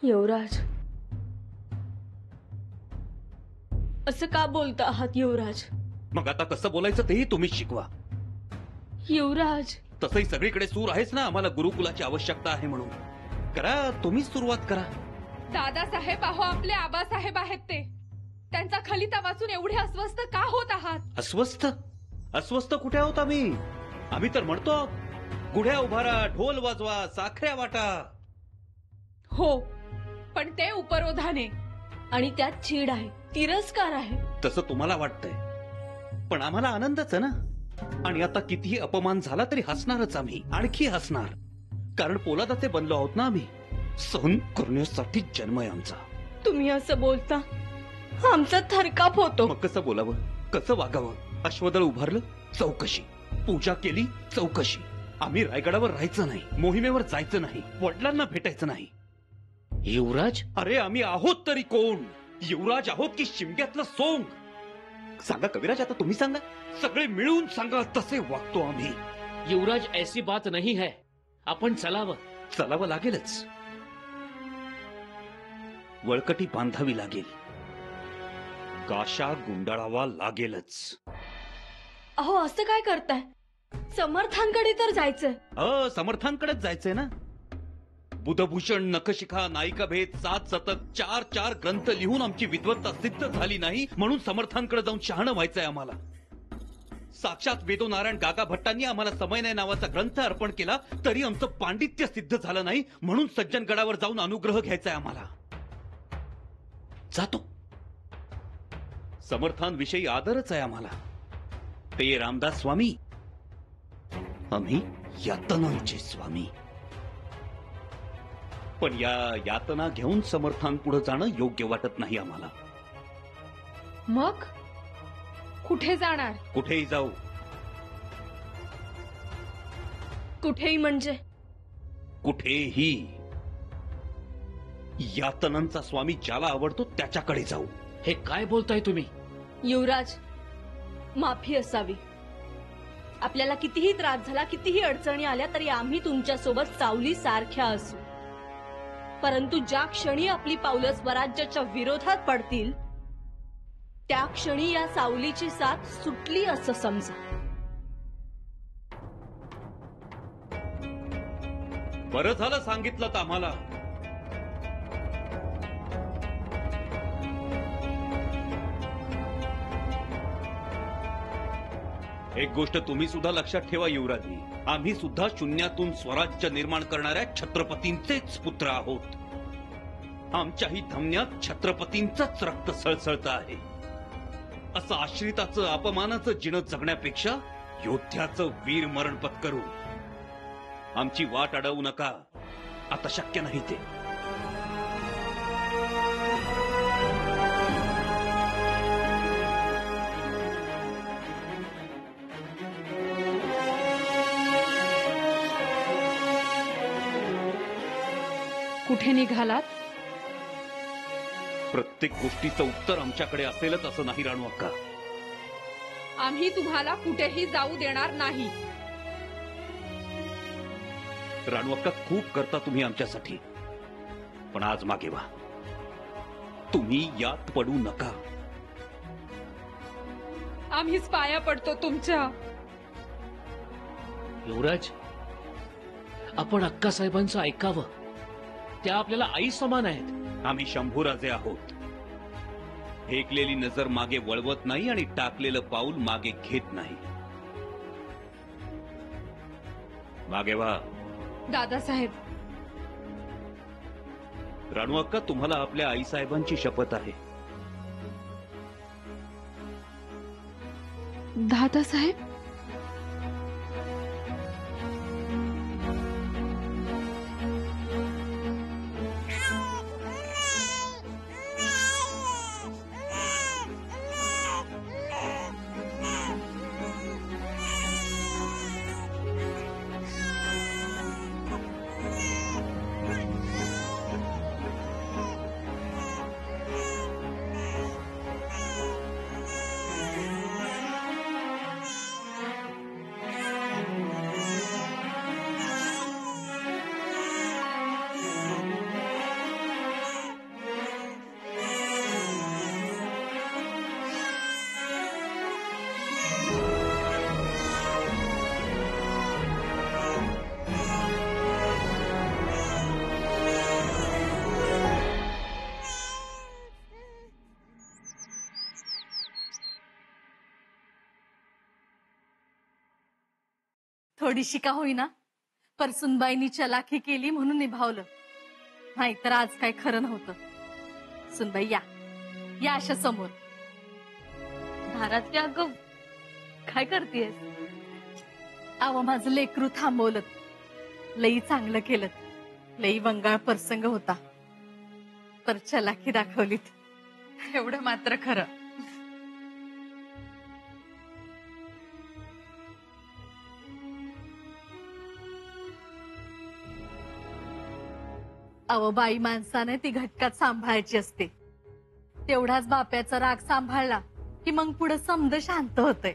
युवराज, असं का बोलता आहात युवराज? मग आता कसं बोलायचं तेही तुम्हीच शिकवा. युवराज, तसंही सगळीकडे सूर आहेच ना. आम्हाला गुरुकुलाची आवश्यकता आहे म्हणून. करा, तुम्हीच सुरुवात करा. दादासाहेब, अहो आपले आबासाहेब आहेत ते. त्यांचा खलिता वाचून एवढे अस्वस्थ का होत आहात? अस्वस्थ? अस्वस्थ कुठे आहोत आम्ही? आम्ही तर म्हणतो गुढ्या उभारा, ढोल वाजवा, साखऱ्या वाटा. हो, पण ते उपरोधाने. आणि त्यात चीड आहे, तिरस्कार आहे. तसं तुम्हाला वाटतंय, पण आम्हाला आनंदच आहे ना. आणि आता कितीही अपमान झाला तरी हसणारच आम्ही, आणखी हसणार. कारण पोलादाचे बनलो आहोत ना आम्ही. सहन करण्यासाठी जन्म आहे आमचा. तुम्ही असं बोलता, आमचा थरकाप होतो. मग कसं बोलावं, कसं वागावं? अश्वदळ उभारलं, चौकशी. पूजा केली, चौकशी. आम्ही रायगडावर राहायचं नाही, मोहिमेवर जायचं नाही, वडिलांना भेटायचं नाही. युवराज, अरे आम्ही आहोत तरी कोण? युवराज आहोत की शिमग्यातलं सोंग? सांगा कविराज, आता तुम्ही सांगा. सगळे मिळून सांगा, तसे वागतो आम्ही. युवराज, ऐसी बात नहीं है. आपण चलावं. चलावं लागेलच. वळकटी बांधावी लागेल, गाशा गुंडाळावा लागेलच. अहो असं काय करताय? समर्थांकडे तर जायचंय. समर्थांकडेच जायचंय ना. बुधभूषण, नखशिखा, नायिका भेद, 7 शतक, 4 ग्रंथ लिहून आमची विद्वत्ता सिद्ध झाली नाही म्हणून समर्थांकडे जाऊन शहाणं व्हायचंय आम्हाला. साक्षात वेदोनारायण गागा भट्टांनी आम्हाला समयनय नावाचा ग्रंथ अर्पण केला तरी आमचं पांडित्य सिद्ध झालं नाही म्हणून सज्जनगडावर जाऊन अनुग्रह घ्यायचाय आम्हाला. जातो. समर्थांविषयी आदरच आहे आम्हाला. ते रामदास स्वामी, आम्ही यातनांचे स्वामी. पण या यातना घेऊन समर्थांपुढे जाणं योग्य वाटत नाही आम्हाला. मग कुठे जाणार? कुठेही जाऊ. कुठेही म्हणजे? कुठेही. यातनांचा स्वामी ज्याला आवडतो त्याच्याकडे जाऊ. हे काय बोलताय तुम्ही? युवराज, माफी असावी. आपल्याला कितीही त्रास झाला, कितीही अडचणी आल्या तरी आम्ही तुमच्या सोबत सावली सारख्या असू. परंतु ज्या क्षणी आपली पावलं स्वराज्याच्या विरोधात पडतील त्या क्षणी या सावलीची साथ सुटली असं समजा. बरं झालं सांगितलं तर आम्हाला. एक गोष्ट तुम्ही सुद्धा लक्षात ठेवा युवराजी, आम्ही सुद्धा शून्यातून स्वराज्य निर्माण करणाऱ्या छत्रपतींचेच पुत्र आहोत. आमच्याही धमन्यात छत्रपतींचंच रक्त सळसळत आहे. असं आश्रिताचं अपमानाचं जिणं जगण्यापेक्षा योद्ध्याचं वीर मरण पत्करू. आमची वाट अडवू नका, आता शक्य नाही ते. कुठे निघालात? प्रत्येक गोष्टीचं उत्तर आमच्याकडे असेलच असं नाही राणू अक्का. आम्ही तुम्हाला कुठेही जाऊ देणार नाही. राणू अक्का, खूप करता तुम्ही आमच्यासाठी, पण आज मागे व्हा. तुम्ही यात पडू नका. आम्हीच पाया पडतो तुमच्या. युवराज, आपण अक्कासाहेबांचं ऐकावं. त्या आपल्याला आई समान आहेत. आम्ही शंभूराजे आहोत. फेकलेली नजर मागे वळवत नाही आणि टाकलेलं पाऊल मागे घेत नाही. मागे व्हा. दादासाहेब, राणू अक्का, तुम्हाला आपल्या आईसाहेबांची शपथ आहे. दादासाहेब, थोडीशी का होईना परसुनबाईंनी चलाखी केली म्हणून निभावलं, नाहीतर आज काय खरं नव्हतं. सुनबाई या या अशा समोर. धारातल्या अगं काय करतेस? अव माझं लेकरू थांबवलं, लई चांगलं केलं, लई वंगाळ प्रसंग होता, पर चलाखी दाखवलीत, एवढं मात्र खरं. अव बाई माणसाने ती घटकात सांभाळायची असते. तेवढाच बाप्याचा राग सांभाळला की मग पुढे समज शांत होतंय.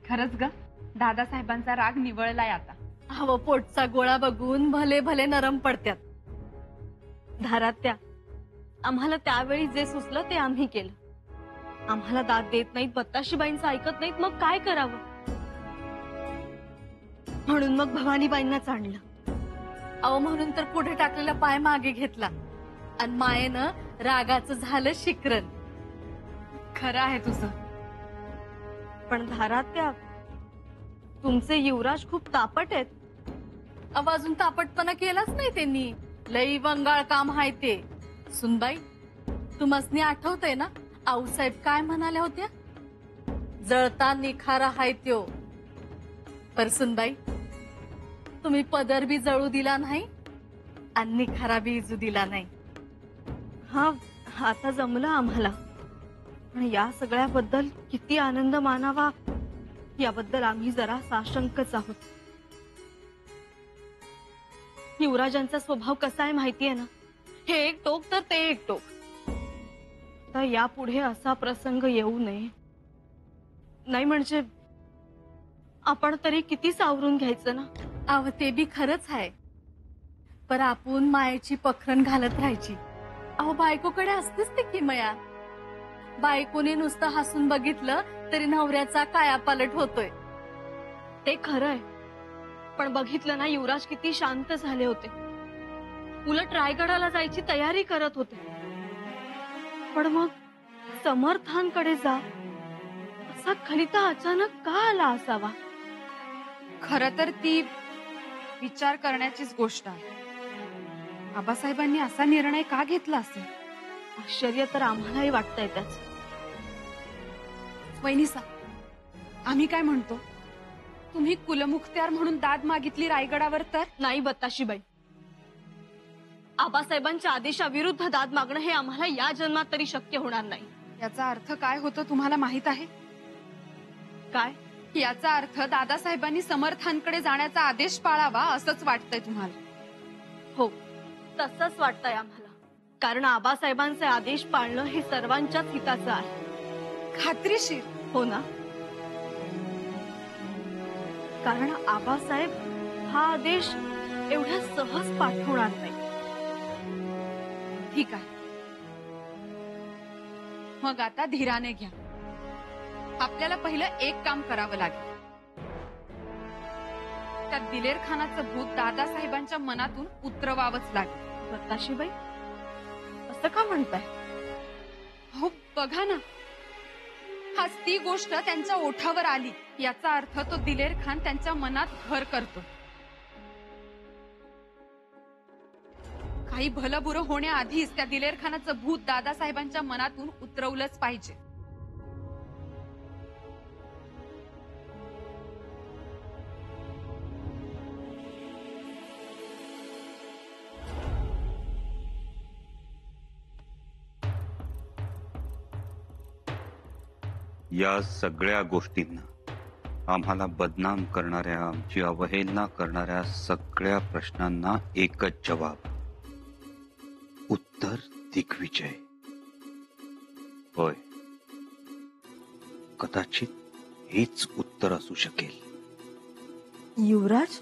खरंच ग, दादासाहेबांचा राग निवळलाय आता. अव पोटचा गोळा बघून भले भले नरम पडत्यात. धारात्या, आम्हाला त्यावेळी जे सुचलं ते आम्ही केलं. आम्हाला दाद देत नाहीत, बत्ताशीबाईंचं ऐकत नाहीत, मग काय करावं? म्हणून मग भवानीबाईंनाच आणलं. अव म्हणून तर पुढे टाकलेला पाय मागे घेतला आणि मायेनं रागाचं झालं शिकरण. खरं आहे तुझं. पण धारात्या, तुमचे युवराज खूप तापट आहेत. अव अजून तापटपणा केलाच नाही त्यांनी, लई वंगाळ काम आहे ते. सुनबाई, तुम्हासनी आठवतंय ना आऊसाहेब काय म्हणाल्या होत्या? जळता निखारा हाय त्यो. पर सुनबाई, तुम्ही पदर बी जळू दिला नाही आणि निखारा बी इजू दिला नाही. हा, आता जमलं आम्हाला. पण या सगळ्याबद्दल किती आनंद मानावा याबद्दल आम्ही जरा साशंकच आहोत. युवराजांचा स्वभाव कसा आहे माहितीये ना, हे एक टोक तर ते एक टोक. तर यापुढे असा प्रसंग येऊ नये. नाही म्हणजे आपण तरी किती सावरून घ्यायचं ना. अव ते बी खरंच आहे, पर आपण मायेची पखरण घालत राहायची. अहो बायकोकडे असतेच ते किमया. बायकोने नुसतं हसून बघितलं तरी नवऱ्याचा कायापालट होतोय. ते खरंय, पण बघितलं ना युवराज किती शांत झाले होते. उलट रायगडाला जायची तयारी करत होते. पण मग समर्थांकडे जा असा खलिता अचानक का आला असावा? खरं तर ती विचार करण्याचीच गोष्ट आहे. आबासाहेबांनी असा निर्णय का घेतला असेल? आश्चर्य तर आम्हालाही वाटतंय त्याच. वहिनीसा, आम्ही काय म्हणतो, तुम्ही कुलमुखत्यार म्हणून दाद मागितली रायगडावर तर? नाही बत्ताशीबाई, आबासाहेबांच्या आदेशाविरुद्ध दाद मागणं हे आम्हाला या जन्मात तरी शक्य होणार नाही. याचा अर्थ काय होतो तुम्हाला माहित आहे? काय? याचा अर्थ दादासाहेबांनी समर्थांकडे जाण्याचा आदेश पाळावा असंच वाटतंय तुम्हाला? हो, तसंच वाटतंय आम्हाला. कारण आबासाहेबांचे आदेश पाळणं हे सर्वांच्याच हिताचं आहे. खात्रीशीर? हो ना. कारण आबासाहेब हा आदेश एवढ्या सहज पाठवणार नाही. ठीक आहे, मग आता धीराने घ्या. आपल्याला पहिलं एक काम करावं लागेल. त्या दिलेर खानाचं भूत दादासाहेबांच्या मनातून उतरवावंच लागेल. बत्ताशीबाई, असं का म्हणताय? हो बघा ना, आज ती गोष्ट त्यांच्या ओठावर आली, याचा अर्थ तो दिलेर खान त्यांच्या मनात घर करतो. काही भलं बुरं होण्याआधीच त्या दिलेर खानाचं भूत दादासाहेबांच्या मनातून उतरवलंच पाहिजे. या सगळ्या गोष्टींना, आम्हाला बदनाम करणाऱ्या, आमची अवहेलना करणाऱ्या सगळ्या प्रश्नांना एकच जवाब: उत्तर दिग्विजय. होय, कदाचित हेच उत्तर असू शकेल. युवराज,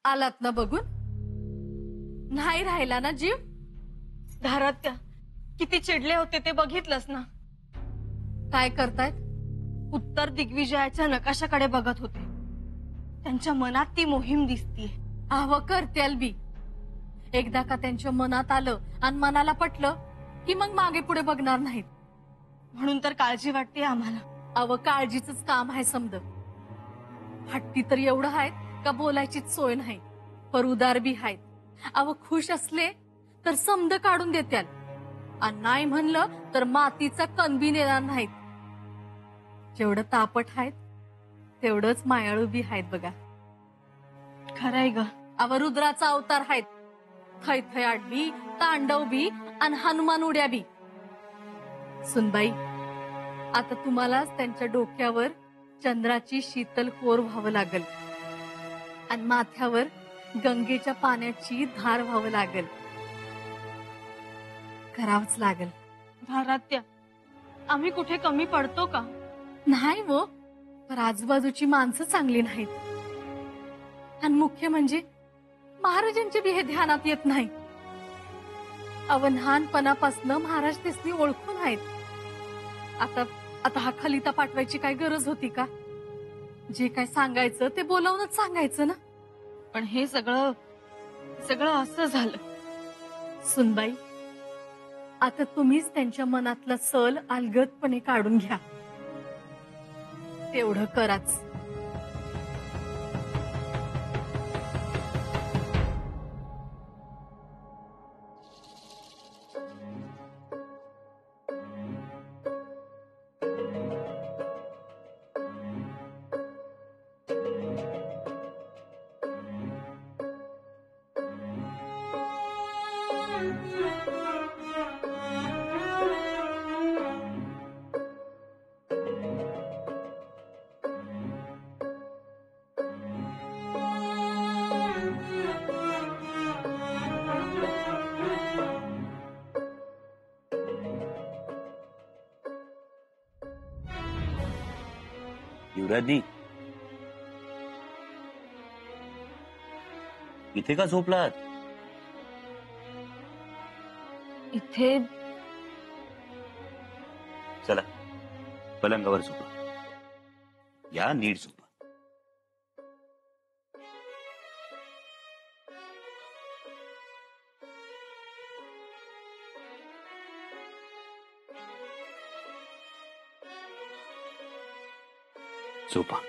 आलात ना बघून? नाही राहिला ना जीव? धारात्या किती चिडले होते ते बघितलंस ना. काय करतायत? उत्तर दिग्विजयाच्या नकाशाकडे बघत होते. त्यांच्या मनात ती मोहीम दिसतीये. अहो करत्याल बी. एकदा का त्यांच्या मनात आलं आणि मनाला पटलं की मग मागे पुढे बघणार नाहीत. म्हणून तर काळजी वाटते आम्हाला. अव काळजीच काम आहे समद. हट्टी तर एवढं आहेत का बोलायचीच सोय नाही. पर उदार बी आहेत. अव खुश असले तर समद काढून देत्याल आणि नाही म्हणलं तर मातीचा कण बी नेणार नाहीत. जेवढं तापट आहेत तेवढंच मायाळू बी आहेत बघा. खरंय ग. अव रुद्राचा अवतार आहेत. थैथयाट बी, तांडव बी आणि हनुमान उड्या बी. सुनबाई, आता तुम्हालाच त्यांच्या डोक्यावर चंद्राची शीतल कोर व्हावं लागल आणि माथ्यावर गंगेच्या पाण्याची धार व्हावं लागल. करावंच लागल. धारात्या आम्ही कुठे कमी पडतो का? नाही वो, तर आजूबाजूची माणसं चांगली नाहीत आणि मुख्य म्हणजे महाराजांचे बी हे ध्यानात येत नाही. अवलहानपणापासनं महाराज तेसनी ओळखून आहेत. आता आता हा खलिता पाठवायची काय गरज होती का? जे काय सांगायचं ते बोलावूनच सांगायचं ना. पण हे सगळं सगळं असं झालं. सुनबाई, आता तुम्हीच त्यांच्या मनातला सल अलगदपणे काढून घ्या. तेवढं कराच. युवराजजी, इथे का झोपलात? इथे चला पलंगावर झोपा. या नीट झोपा. झोपा.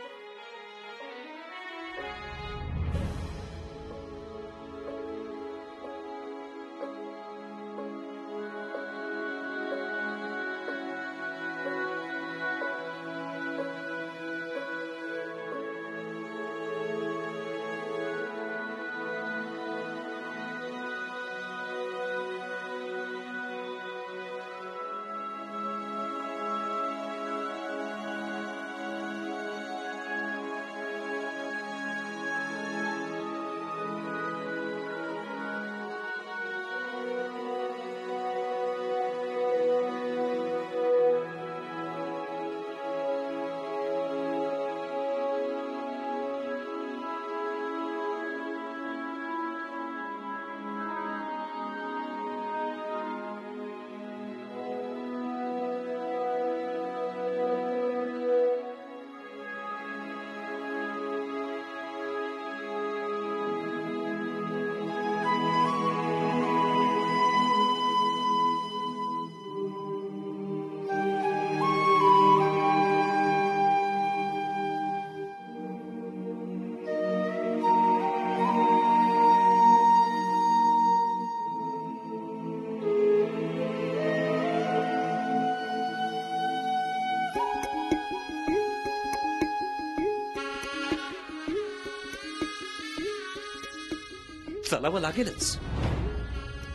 चालावं लागेलच.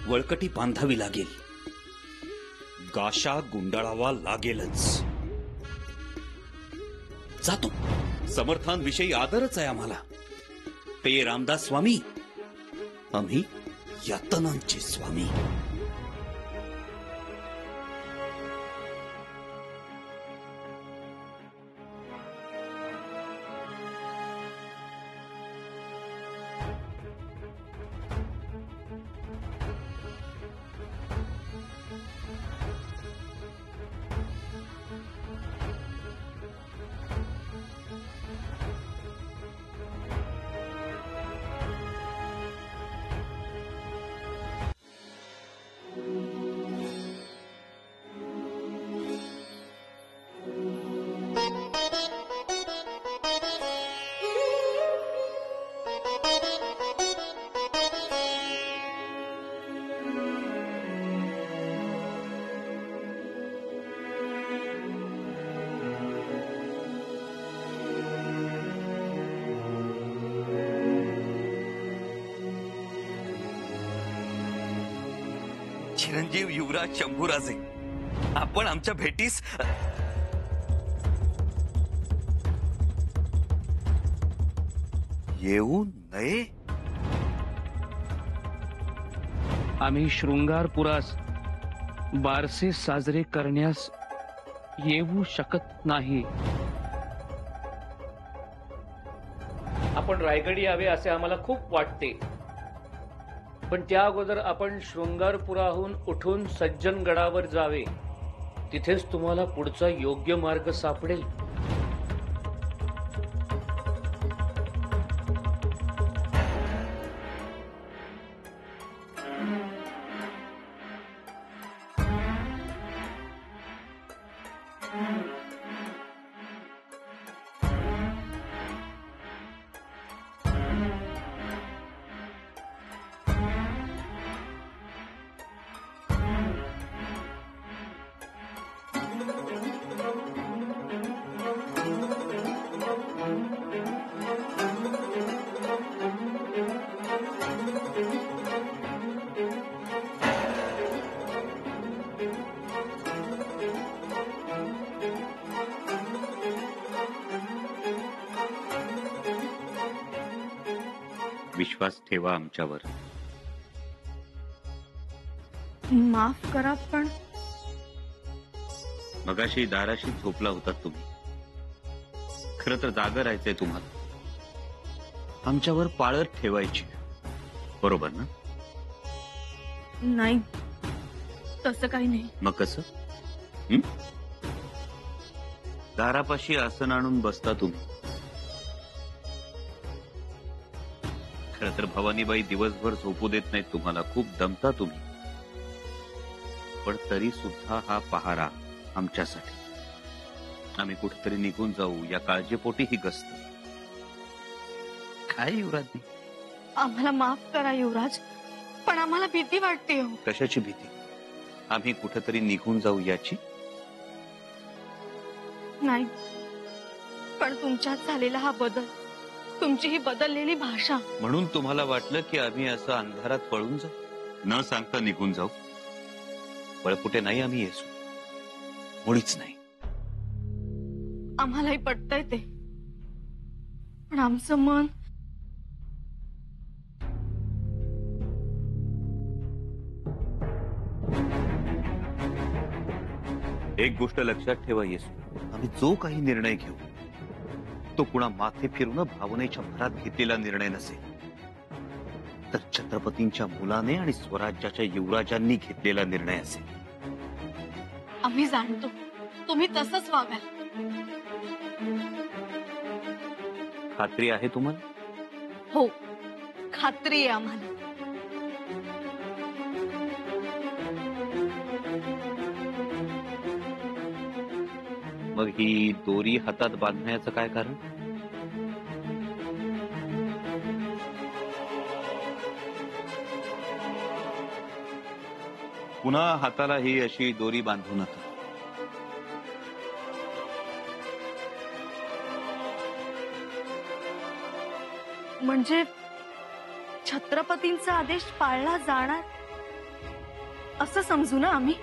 वळकटी बांधावी लागेल. गाशा गुंडाळावा लागेलच. जातो. समर्थांविषयी आदरच आहे आम्हाला. ते रामदास स्वामी, आम्ही यातनांचे स्वामी. चिरंजीव युवराज शंभूराजे, आपण आमच्या भेटीस येऊ नये. आम्ही शृंगारपुरास बारसे साजरे करण्यास येऊ शकत नाही. आपण रायगडी यावे असे आम्हाला खूप वाटते, पण त्या अगोदर आपण शृंगारपुराहून उठून सज्जनगडावर जावे. तिथेच तुम्हाला पुढचा योग्य मार्ग सापडेल. विश्वास ठेवा आमच्यावर. माफ करा, पण मगाशी दाराशी झोपला होता तुम्ही. खरं तर जागा राहायचंय तुम्हाला. आमच्यावर पाळत ठेवायची, बरोबर ना? नाही, तसं काही नाही. मग कसं? दारापाशी आसन आणून बसता तुम्ही. खरं तर भवानीबाई दिवसभर झोपू देत नाहीत तुम्हाला. खूप दमता तुम्ही, पण तरी सुद्धा हा पहारा आमच्यासाठी. आम्ही कुठेतरी निघून जाऊ या काळजीपोटी ही गस्त. काय युवराज? आम्हाला माफ करा युवराज, पण आम्हाला भीती वाटते हो. कशाची भीती? आम्ही कुठेतरी निघून जाऊ याची? नाही, पण तुमच्यात झालेला हा बदल, तुमची ही बदललेली भाषा. म्हणून तुम्हाला वाटलं की आम्ही असं अंधारात पळून जाऊ, न सांगता निघून जाऊ? पळपुटे नाही आम्ही येसू, मुळीच नाही. आम्हालाही पटतंय ते, पण आमचं मन एक गोष्ट लक्षात ठेवा येसू, आम्ही जो काही निर्णय घेऊ तो कुणा माथे फिरून भावनेच्या भरात घेतलेला निर्णय नसेल, तर छत्रपतींच्या मुलाने आणि स्वराज्याच्या युवराजांनी घेतलेला निर्णय असेल. आम्ही जाणतो तुम्ही तसंच वागाल. खात्री आहे तुम्हाला? हो, खात्री आहे आम्हाला. मग ही दोरी हातात बांधण्याचं काय कारण? पुन्हा हाताला ही अशी दोरी बांधू नका. म्हणजे छत्रपतींचा आदेश पाळला जाणार असं समजू ना आम्ही?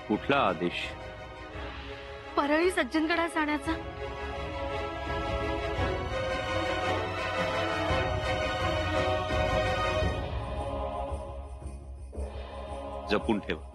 कुठला आदेश? परळी सज्जनगडात जाण्याचा. जपून ठेवा.